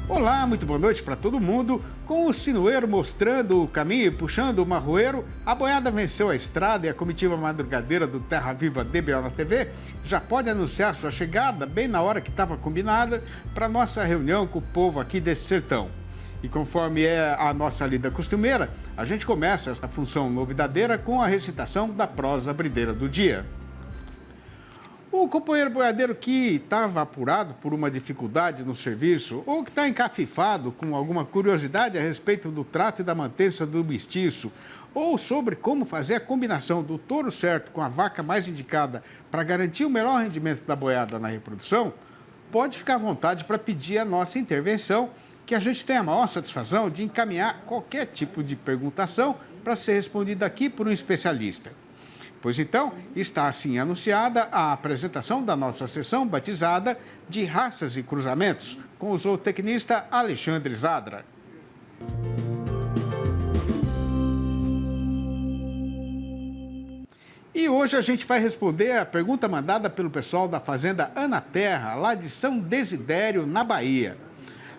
Olá, muito boa noite para todo mundo. Com o sinueiro mostrando o caminho e puxando o marroeiro, a boiada venceu a estrada e a comitiva madrugadeira do Terra Viva DBO na TV já pode anunciar sua chegada bem na hora que estava combinada para nossa reunião com o povo aqui desse sertão. E conforme é a nossa lida costumeira, a gente começa esta função novidadeira com a recitação da prosa brideira do dia. O companheiro boiadeiro que estava apurado por uma dificuldade no serviço ou que está encafifado com alguma curiosidade a respeito do trato e da mantença do mestiço ou sobre como fazer a combinação do touro certo com a vaca mais indicada para garantir o melhor rendimento da boiada na reprodução, pode ficar à vontade para pedir a nossa intervenção, que a gente tem a maior satisfação de encaminhar qualquer tipo de perguntação para ser respondida aqui por um especialista. Pois então, está assim anunciada a apresentação da nossa sessão batizada de Raças e Cruzamentos, com o zootecnista Alexandre Zadra. E hoje a gente vai responder a pergunta mandada pelo pessoal da Fazenda Ana Terra, lá de São Desidério, na Bahia.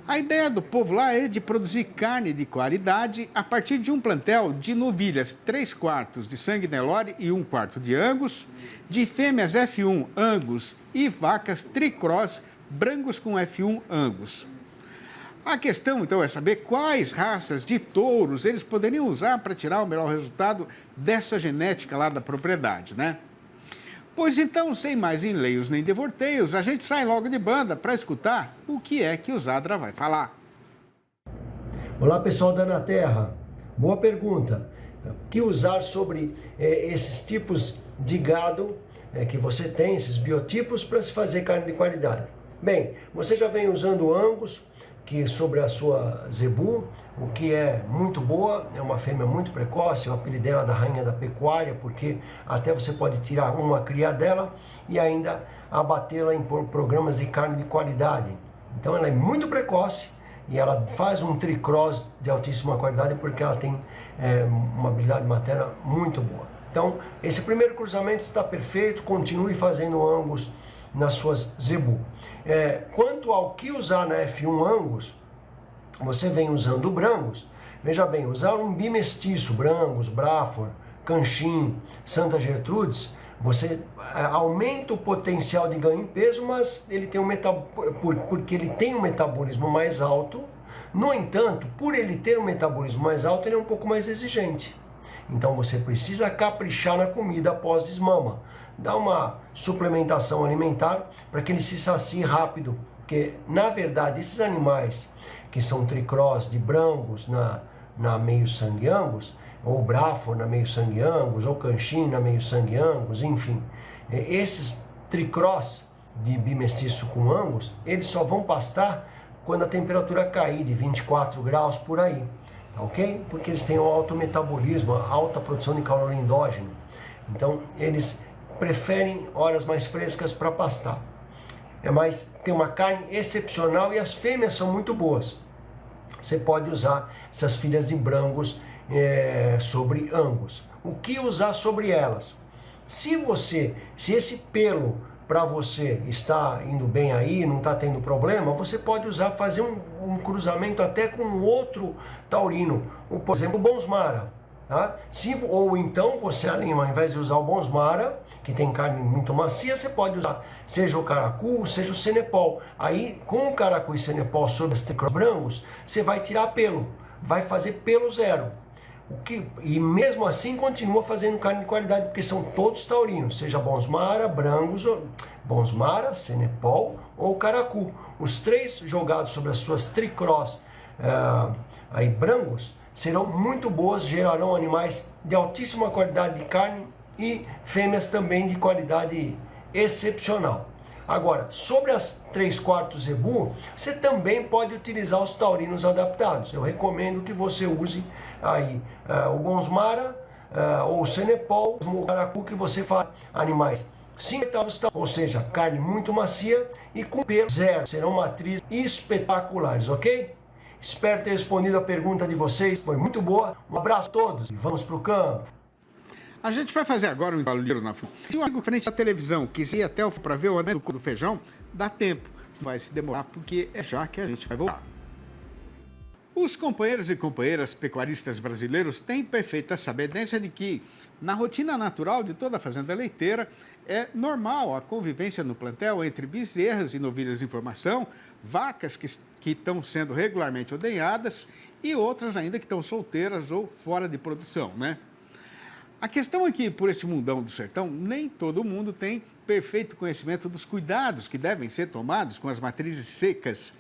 A ideia do povo lá é de produzir carne de qualidade a partir de um plantel de novilhas 3/4 de sangue Nelore e 1/4 de Angus, de fêmeas F1 Angus e vacas Tricross brancos com F1 Angus. A questão, então, é saber quais raças de touros eles poderiam usar para tirar o melhor resultado dessa genética lá da propriedade, né? Pois então, sem mais enleios nem devorteios, a gente sai logo de banda para escutar o que é que o Zadra vai falar. Olá, pessoal da Ana Terra. Boa pergunta. O que usar sobre esses tipos de gado que você tem, esses biotipos, para se fazer carne de qualidade? Bem, você já vem usando Angus, que sobre a sua zebu, o que é muito boa, é uma fêmea muito precoce, eu apelidei ela da rainha da pecuária, porque até você pode tirar uma cria dela e ainda abatê-la em programas de carne de qualidade. Então ela é muito precoce e ela faz um tricross de altíssima qualidade porque ela tem uma habilidade materna muito boa. Então esse primeiro cruzamento está perfeito, continue fazendo Angus nas suas zebu. Quanto ao que usar na F1 Angus, você vem usando o Brangus. Veja bem, usar um bimestiço, Brangus, Braford, Canchim, Santa Gertrudes, você aumenta o potencial de ganho em peso, mas ele tem porque ele tem um metabolismo mais alto. No entanto, por ele ter um metabolismo mais alto, ele é um pouco mais exigente. Então você precisa caprichar na comida após desmama. Dá uma suplementação alimentar para que ele se sacie rápido, porque na verdade esses animais que são tricross de Brangus na meio sangue Angus, ou Braford na meio sangue Angus, ou Canchim na meio sangue Angus, enfim, esses tricross de bimestiço com Angus, eles só vão pastar quando a temperatura cair de 24 graus por aí, ok? Porque eles têm um alto metabolismo, alta produção de calor endógeno, então eles preferem horas mais frescas para pastar. Mas tem uma carne excepcional e as fêmeas são muito boas. Você pode usar essas filhas de Brangus sobre Angus. O que usar sobre elas? Se esse pelo para você está indo bem aí, não está tendo problema, você pode fazer um cruzamento até com outro taurino, por exemplo, o Bonsmara. Tá? Ou então você, ao invés de usar o Bonsmara, que tem carne muito macia, você pode usar seja o Caracu, seja o Senepol. Aí com o Caracu e Senepol sobre as tricross brancos, você vai tirar pelo, vai fazer pelo zero. E mesmo assim continua fazendo carne de qualidade, porque são todos taurinos, seja Bonsmara, Bonsmara, Senepol ou Caracu. Os três jogados sobre as suas tricross brancos serão muito boas, gerarão animais de altíssima qualidade de carne e fêmeas também de qualidade excepcional. Agora, sobre as 3/4 zebu, você também pode utilizar os taurinos adaptados. Eu recomendo que você use aí o Bonsmara ou o Senepol, o Caracu, que você faz animais 5 oitavos, ou seja, carne muito macia e com pelo zero. Serão matrizes espetaculares, ok? Espero ter respondido a pergunta de vocês, foi muito boa. Um abraço a todos e vamos para o campo. A gente vai fazer agora um barulheiro na frente. Se o amigo frente à televisão quiser ir até para ver o anel do feijão, dá tempo. Vai se demorar porque é já que a gente vai voltar. Os companheiros e companheiras pecuaristas brasileiros têm perfeita sabedência de que, na rotina natural de toda fazenda leiteira, é normal a convivência no plantel entre bezerras e novilhas em formação, vacas que estão sendo regularmente ordenhadas e outras ainda que estão solteiras ou fora de produção, né? A questão é que, por esse mundão do sertão, nem todo mundo tem perfeito conhecimento dos cuidados que devem ser tomados com as matrizes secas.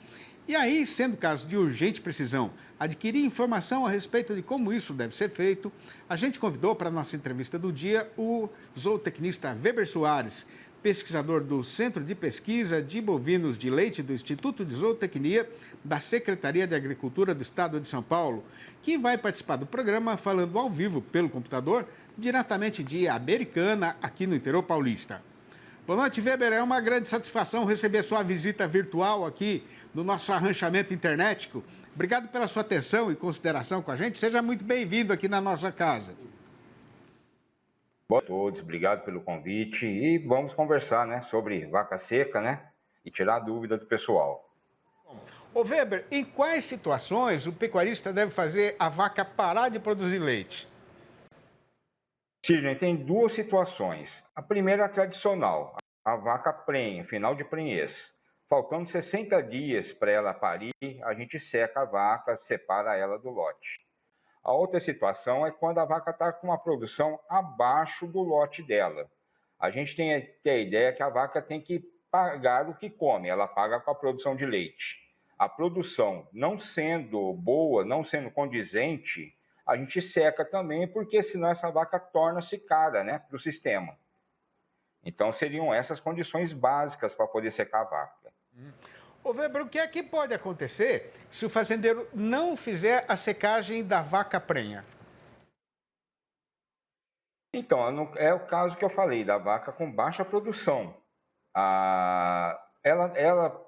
E aí, sendo caso de urgente precisão, adquirir informação a respeito de como isso deve ser feito, a gente convidou para a nossa entrevista do dia o zootecnista Weber Soares, pesquisador do Centro de Pesquisa de Bovinos de Leite do Instituto de Zootecnia da Secretaria de Agricultura do Estado de São Paulo, que vai participar do programa falando ao vivo pelo computador, diretamente de Americana, aqui no interior paulista. Boa noite, Weber. É uma grande satisfação receber sua visita virtual aqui no nosso arranchamento internético. Obrigado pela sua atenção e consideração com a gente. Seja muito bem-vindo aqui na nossa casa. Boa a todos, obrigado pelo convite e vamos conversar, né, sobre vaca seca, né, e tirar a dúvida do pessoal. Ô Weber, em quais situações o pecuarista deve fazer a vaca parar de produzir leite? Sidney, tem duas situações. A primeira é a tradicional, a vaca prenha, final de prenhez. Faltando 60 dias para ela parir, a gente seca a vaca, separa ela do lote. A outra situação é quando a vaca está com uma produção abaixo do lote dela. A gente tem que ter a ideia que a vaca tem que pagar o que come, ela paga com a produção de leite. A produção não sendo boa, não sendo condizente, a gente seca também, porque senão essa vaca torna-se cara, né, para o sistema. Então seriam essas condições básicas para poder secar a vaca. Ô Weber, o que é que pode acontecer se o fazendeiro não fizer a secagem da vaca prenha? Então, é o caso que eu falei, da vaca com baixa produção. Ela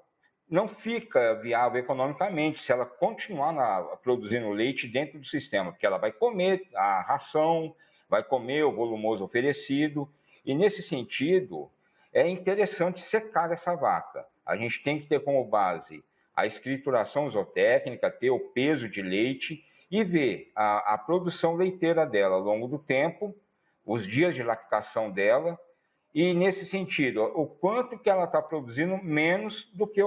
não fica viável economicamente se ela continuar produzindo leite dentro do sistema, porque ela vai comer a ração, vai comer o volumoso oferecido, e nesse sentido é interessante secar essa vaca. A gente tem que ter como base a escrituração zootécnica, ter o peso de leite e ver a produção leiteira dela ao longo do tempo, os dias de lactação dela, e nesse sentido, o quanto que ela está produzindo menos do que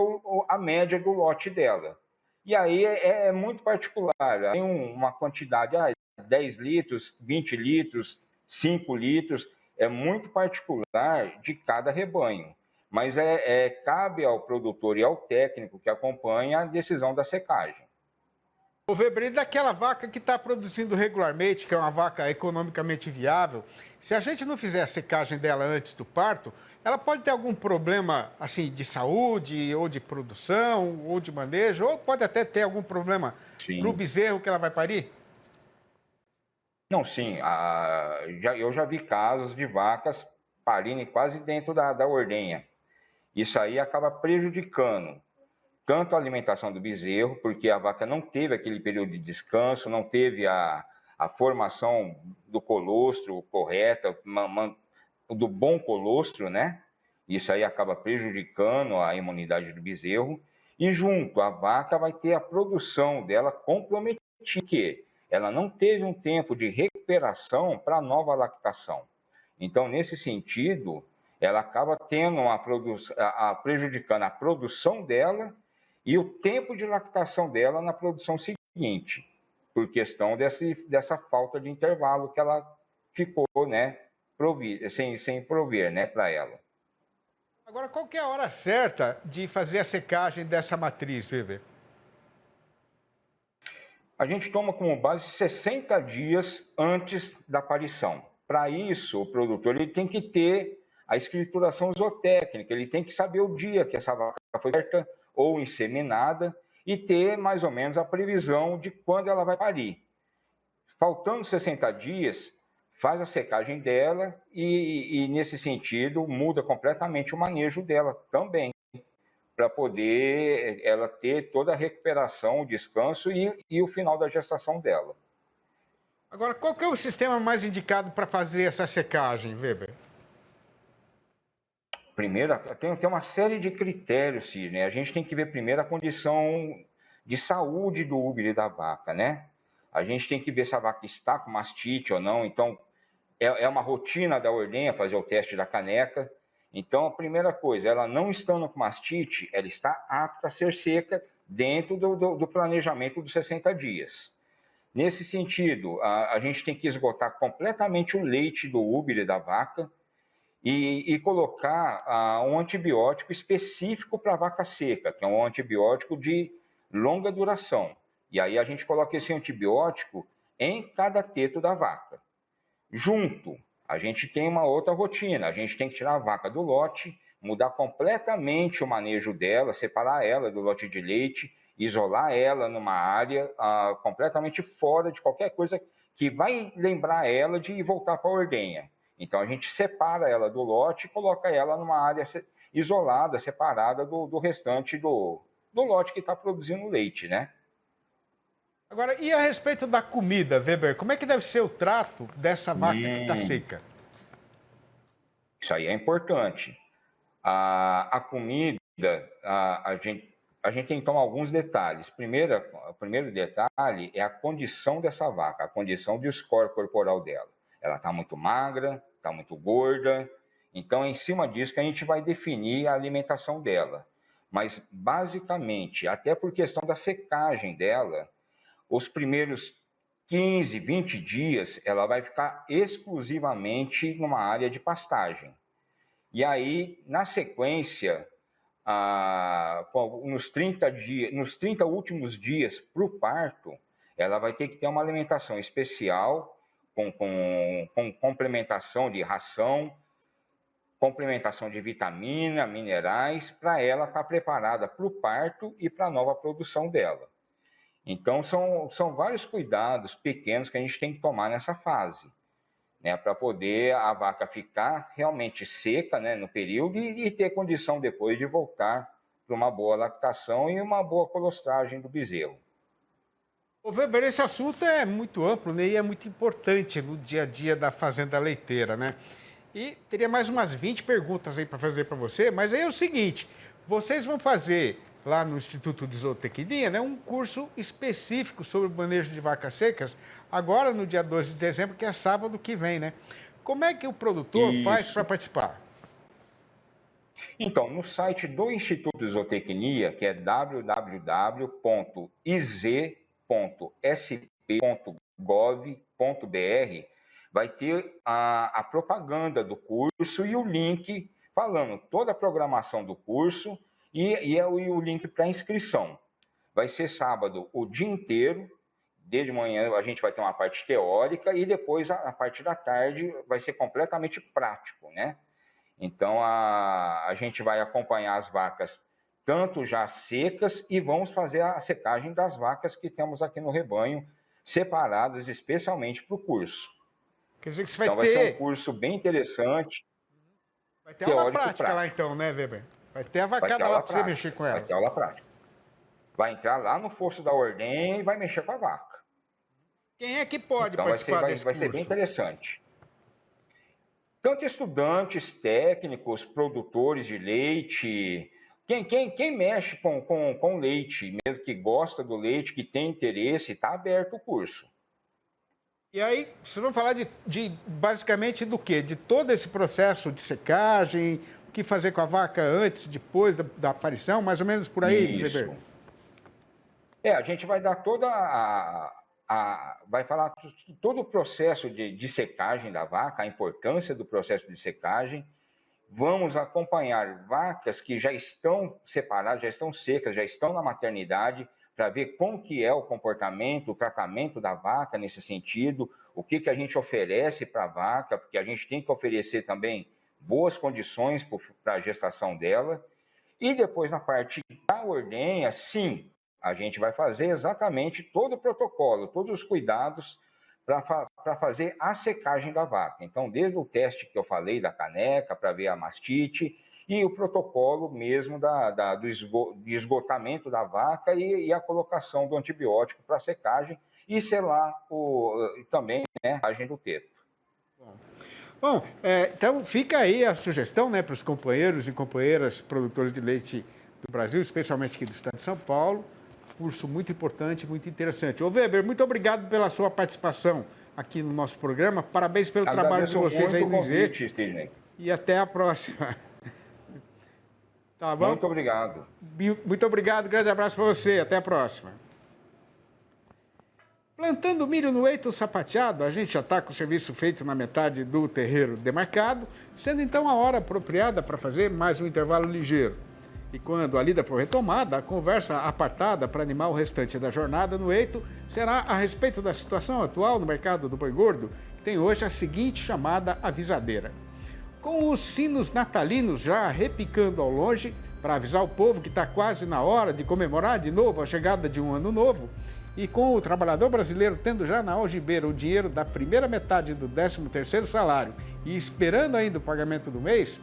a média do lote dela. E aí é muito particular, tem uma quantidade, 10 litros, 20 litros, 5 litros, é muito particular de cada rebanho. Mas cabe ao produtor e ao técnico que acompanha a decisão da secagem. Ô Weber, e daquela vaca que está produzindo regularmente, que é uma vaca economicamente viável, se a gente não fizer a secagem dela antes do parto, ela pode ter algum problema assim de saúde, ou de produção, ou de manejo, ou pode até ter algum problema para o bezerro que ela vai parir? Não, sim. Eu já vi casos de vacas parindo quase dentro da ordenha. Isso aí acaba prejudicando tanto a alimentação do bezerro, porque a vaca não teve aquele período de descanso, não teve a formação do colostro correta, do bom colostro, né? Isso aí acaba prejudicando a imunidade do bezerro. E junto, a vaca vai ter a produção dela comprometida, que ela não teve um tempo de recuperação para a nova lactação. Então, nesse sentido, ela acaba tendo prejudicando a produção dela e o tempo de lactação dela na produção seguinte, por questão dessa falta de intervalo que ela ficou, né, sem prover, né, para ela. Agora, qual que é a hora certa de fazer a secagem dessa matriz, Weber? A gente toma como base 60 dias antes da aparição. Para isso, o produtor ele tem que ter a escrituração zootécnica, ele tem que saber o dia que essa vaca foi certa ou inseminada e ter mais ou menos a previsão de quando ela vai parir. Faltando 60 dias, faz a secagem dela e nesse sentido, muda completamente o manejo dela também, para poder ela ter toda a recuperação, o descanso e o final da gestação dela. Agora, qual que é o sistema mais indicado para fazer essa secagem, Weber? Primeiro, tem uma série de critérios, Sidney. A gente tem que ver primeiro a condição de saúde do úbere da vaca, né? A gente tem que ver se a vaca está com mastite ou não. Então, é uma rotina da ordenha fazer o teste da caneca. Então, a primeira coisa, ela não estando com mastite, ela está apta a ser seca dentro do planejamento dos 60 dias. Nesse sentido, a gente tem que esgotar completamente o leite do úbere da vaca e colocar um antibiótico específico para a vaca seca, que é um antibiótico de longa duração. E aí a gente coloca esse antibiótico em cada teto da vaca. Junto, a gente tem uma outra rotina, a gente tem que tirar a vaca do lote, mudar completamente o manejo dela, separar ela do lote de leite, isolar ela numa área completamente fora de qualquer coisa que vai lembrar ela de voltar para a ordenha. Então a gente separa ela do lote e coloca ela numa área isolada, separada do restante do lote que está produzindo leite, né? Agora, e a respeito da comida, Weber? Como é que deve ser o trato dessa vaca que está seca? Isso aí é importante. A comida, a gente tem que tomar alguns detalhes. O primeiro detalhe é a condição dessa vaca, a condição de score corporal dela. Ela está muito magra, está muito gorda. Então, é em cima disso que a gente vai definir a alimentação dela. Mas, basicamente, até por questão da secagem dela, os primeiros 15, 20 dias, ela vai ficar exclusivamente numa área de pastagem. E aí, na sequência, nos 30 últimos dias para o parto, ela vai ter que ter uma alimentação especial, com complementação de ração, complementação de vitamina, minerais, para ela estar preparada para o parto e para a nova produção dela. Então, são vários cuidados pequenos que a gente tem que tomar nessa fase, né, para poder a vaca ficar realmente seca, né, no período e ter condição depois de voltar para uma boa lactação e uma boa colostragem do bezerro. Ô Weber, esse assunto é muito amplo, né, e é muito importante no dia a dia da fazenda leiteira, né? E teria mais umas 20 perguntas aí para fazer para você, mas aí é o seguinte, vocês vão fazer lá no Instituto de Zootecnia, né, um curso específico sobre o manejo de vacas secas, agora no dia 2 de dezembro, que é sábado que vem, né? Como é que o produtor faz para participar? Então, no site do Instituto de Zootecnia, que é www.iz.sp.gov.br, vai ter a propaganda do curso e o link falando toda a programação do curso e o link para inscrição. Vai ser sábado o dia inteiro, desde manhã a gente vai ter uma parte teórica e depois a parte da tarde vai ser completamente prático, né? Então a gente vai acompanhar as vacas tanto já secas e vamos fazer a secagem das vacas que temos aqui no rebanho, separadas especialmente para o curso. Quer dizer que você vai então vai ser um curso bem interessante. Vai ter aula prática lá então, né, Weber? Vai ter a vacada lá para você mexer com ela. Vai ter aula prática. Vai entrar lá no fosso da ordenha e vai mexer com a vaca. Quem é que pode participar desse curso? Vai ser bem interessante. Tanto estudantes, técnicos, produtores de leite, quem mexe com leite, mesmo que gosta do leite, que tem interesse, está aberto o curso. E aí, vocês vão falar de basicamente do quê? De todo esse processo de secagem, o que fazer com a vaca antes, depois da aparição, mais ou menos por aí, Weber? A gente vai dar vai falar todo o processo de secagem da vaca, a importância do processo de secagem. Vamos acompanhar vacas que já estão separadas, já estão secas, já estão na maternidade, para ver como que é o comportamento, o tratamento da vaca nesse sentido, o que a gente oferece para a vaca, porque a gente tem que oferecer também boas condições para a gestação dela. E depois, na parte da ordenha, sim, a gente vai fazer exatamente todo o protocolo, todos os cuidados para fazer a secagem da vaca. Então, desde o teste que eu falei da caneca, para ver a mastite, e o protocolo mesmo do esgotamento da vaca e a colocação do antibiótico para secagem e selar também, né, a secagem do teto. Bom, então fica aí a sugestão, né, para os companheiros e companheiras produtores de leite do Brasil, especialmente aqui do estado de São Paulo, recurso muito importante, muito interessante. Ô Weber, muito obrigado pela sua participação aqui no nosso programa. Parabéns pelo trabalho de vocês aí no IZ. E até a próxima. Tá bom? Muito obrigado. Muito obrigado, grande abraço para você. Até a próxima. Plantando milho no eito sapateado, a gente já está com o serviço feito na metade do terreiro demarcado, sendo então a hora apropriada para fazer mais um intervalo ligeiro. E quando a lida for retomada, a conversa apartada para animar o restante da jornada no eito será a respeito da situação atual no mercado do boi gordo, que tem hoje a seguinte chamada avisadeira. Com os sinos natalinos já repicando ao longe, para avisar o povo que está quase na hora de comemorar de novo a chegada de um ano novo, e com o trabalhador brasileiro tendo já na algibeira o dinheiro da primeira metade do 13º salário e esperando ainda o pagamento do mês,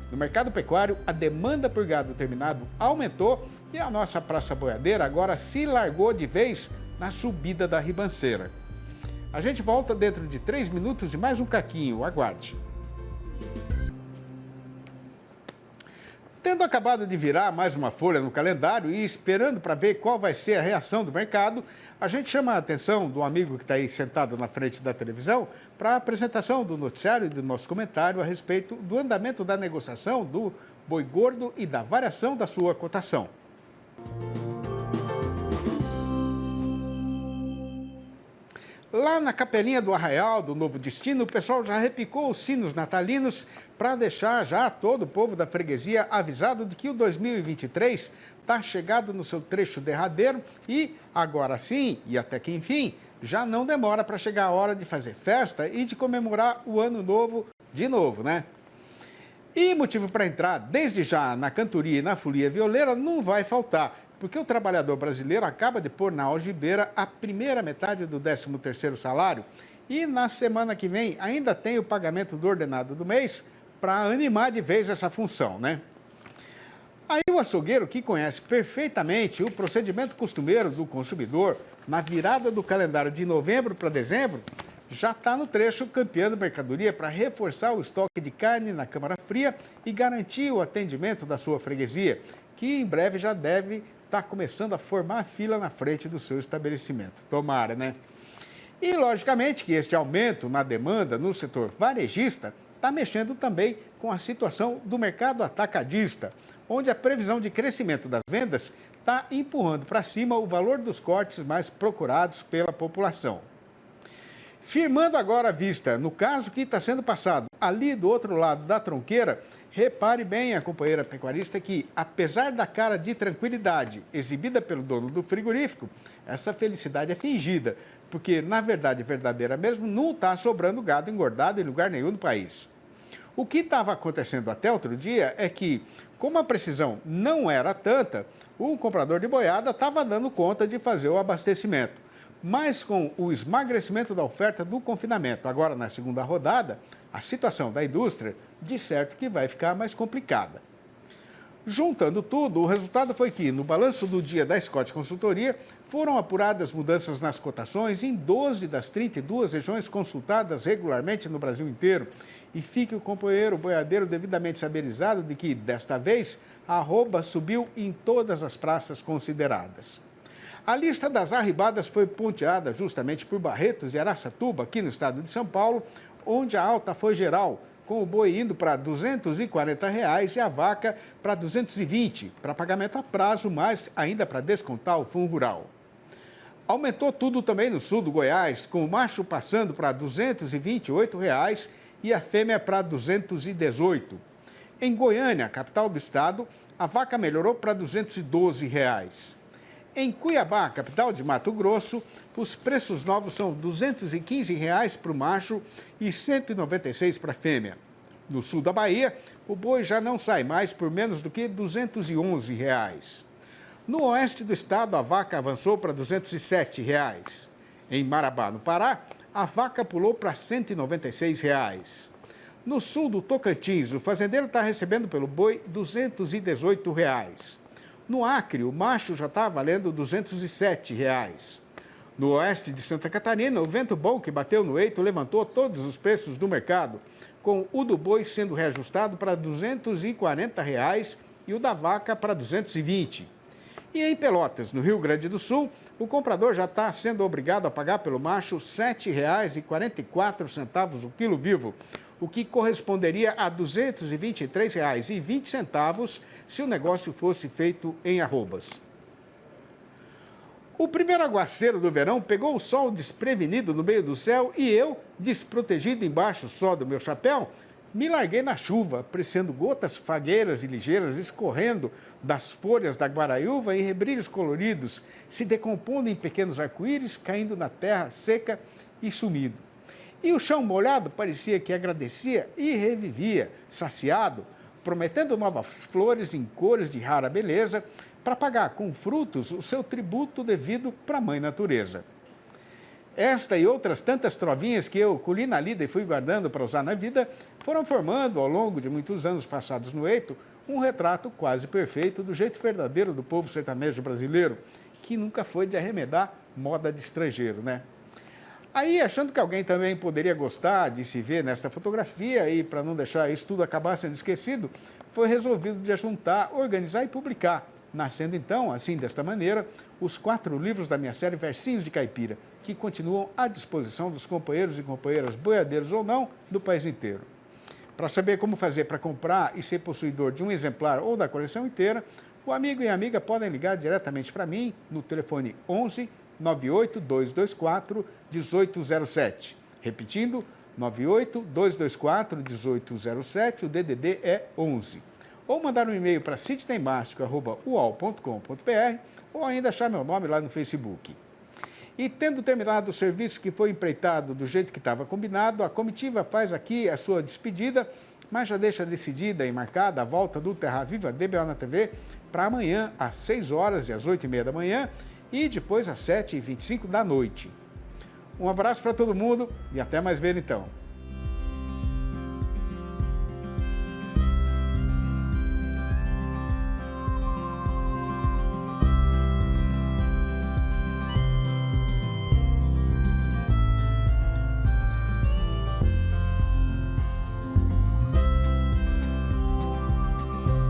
no mercado pecuário a demanda por gado terminado aumentou e a nossa praça boiadeira agora se largou de vez na subida da ribanceira. A gente volta dentro de 3 minutos e mais um caquinho, aguarde. Tendo acabado de virar mais uma folha no calendário e esperando para ver qual vai ser a reação do mercado, a gente chama a atenção do amigo que está aí sentado na frente da televisão para a apresentação do noticiário e do nosso comentário a respeito do andamento da negociação do boi gordo e da variação da sua cotação. Lá na capelinha do Arraial do Novo Destino, o pessoal já repicou os sinos natalinos para deixar já todo o povo da freguesia avisado de que o 2023 está chegado no seu trecho derradeiro e, agora sim, e até que enfim, já não demora para chegar a hora de fazer festa e de comemorar o ano novo de novo, né? E motivo para entrar desde já na cantoria e na folia violeira não vai faltar, porque o trabalhador brasileiro acaba de pôr na algibeira a primeira metade do 13º salário e na semana que vem ainda tem o pagamento do ordenado do mês para animar de vez essa função, né? Aí o açougueiro, que conhece perfeitamente o procedimento costumeiro do consumidor na virada do calendário de novembro para dezembro, já está no trecho campeando mercadoria para reforçar o estoque de carne na câmara fria e garantir o atendimento da sua freguesia, que em breve já deve estar começando a formar fila na frente do seu estabelecimento. Tomara, né? E, logicamente, que este aumento na demanda no setor varejista está mexendo também com a situação do mercado atacadista, onde a previsão de crescimento das vendas está empurrando para cima o valor dos cortes mais procurados pela população. Firmando agora a vista no caso que está sendo passado ali do outro lado da tronqueira, repare bem, a companheira pecuarista, que apesar da cara de tranquilidade exibida pelo dono do frigorífico, essa felicidade é fingida, porque na verdade verdadeira mesmo não está sobrando gado engordado em lugar nenhum do país. O que estava acontecendo até outro dia é que, como a precisão não era tanta, o comprador de boiada estava dando conta de fazer o abastecimento. Mas com o esmagrecimento da oferta do confinamento, agora na segunda rodada, a situação da indústria, de certo que vai ficar mais complicada. Juntando tudo, o resultado foi que, no balanço do dia da Scott Consultoria, foram apuradas mudanças nas cotações em 12 das 32 regiões consultadas regularmente no Brasil inteiro. E fique o companheiro boiadeiro devidamente saberizado de que, desta vez, a arroba subiu em todas as praças consideradas. A lista das arribadas foi ponteada justamente por Barretos e Araçatuba, aqui no estado de São Paulo, onde a alta foi geral, com o boi indo para R$ 240 reais e a vaca para 220, para pagamento a prazo, mas ainda para descontar o fundo rural. Aumentou tudo também no sul do Goiás, com o macho passando para R$ 228 reais e a fêmea para R$ 218. Em Goiânia, capital do estado, a vaca melhorou para R$ 212 reais. Em Cuiabá, capital de Mato Grosso, os preços novos são R$ 215 reais para o macho e R$ 196 para a fêmea. No sul da Bahia, o boi já não sai mais por menos do que R$ 211 reais. No oeste do estado, a vaca avançou para R$ 207 reais. Em Marabá, no Pará, a vaca pulou para R$ 196 reais. No sul do Tocantins, o fazendeiro está recebendo pelo boi R$ 218 reais. No Acre, o macho já está valendo R$ 207 reais. No oeste de Santa Catarina, o vento bom que bateu no eito levantou todos os preços do mercado, com o do boi sendo reajustado para R$ 240 reais e o da vaca para R$ 220. E em Pelotas, no Rio Grande do Sul, o comprador já está sendo obrigado a pagar pelo macho R$ 7,44 o quilo vivo, o que corresponderia a R$ 223,20 se o negócio fosse feito em arrobas. O primeiro aguaceiro do verão pegou o sol desprevenido no meio do céu e eu, desprotegido embaixo só do meu chapéu, me larguei na chuva, apreciando gotas fagueiras e ligeiras escorrendo das folhas da guaraiúva em rebrilhos coloridos, se decompondo em pequenos arco-íris, caindo na terra seca e sumindo. E o chão molhado parecia que agradecia e revivia, saciado, prometendo novas flores em cores de rara beleza, para pagar com frutos o seu tributo devido para a Mãe Natureza. Esta e outras tantas trovinhas que eu colhi na lida e fui guardando para usar na vida, foram formando, ao longo de muitos anos passados no eito, um retrato quase perfeito do jeito verdadeiro do povo sertanejo brasileiro, que nunca foi de arremedar moda de estrangeiro, né? Aí, achando que alguém também poderia gostar de se ver nesta fotografia e para não deixar isso tudo acabar sendo esquecido, foi resolvido de ajuntar, organizar e publicar, nascendo então, assim, desta maneira, os 4 livros da minha série Versinhos de Caipira, que continuam à disposição dos companheiros e companheiras boiadeiros ou não do país inteiro. Para saber como fazer para comprar e ser possuidor de um exemplar ou da coleção inteira, o amigo e a amiga podem ligar diretamente para mim no telefone 11 98 224 1807. Repetindo, 98 224 1807, o DDD é 11. Ou mandar um e-mail para sitiotemástico@uol.com.br ou ainda achar meu nome lá no Facebook. E tendo terminado o serviço que foi empreitado do jeito que estava combinado, a comitiva faz aqui a sua despedida, mas já deixa decidida e marcada a volta do Terra Viva DBO na TV para amanhã às 6 horas e às 8h30 da manhã e depois às 7h25 da noite. Um abraço para todo mundo e até mais ver então.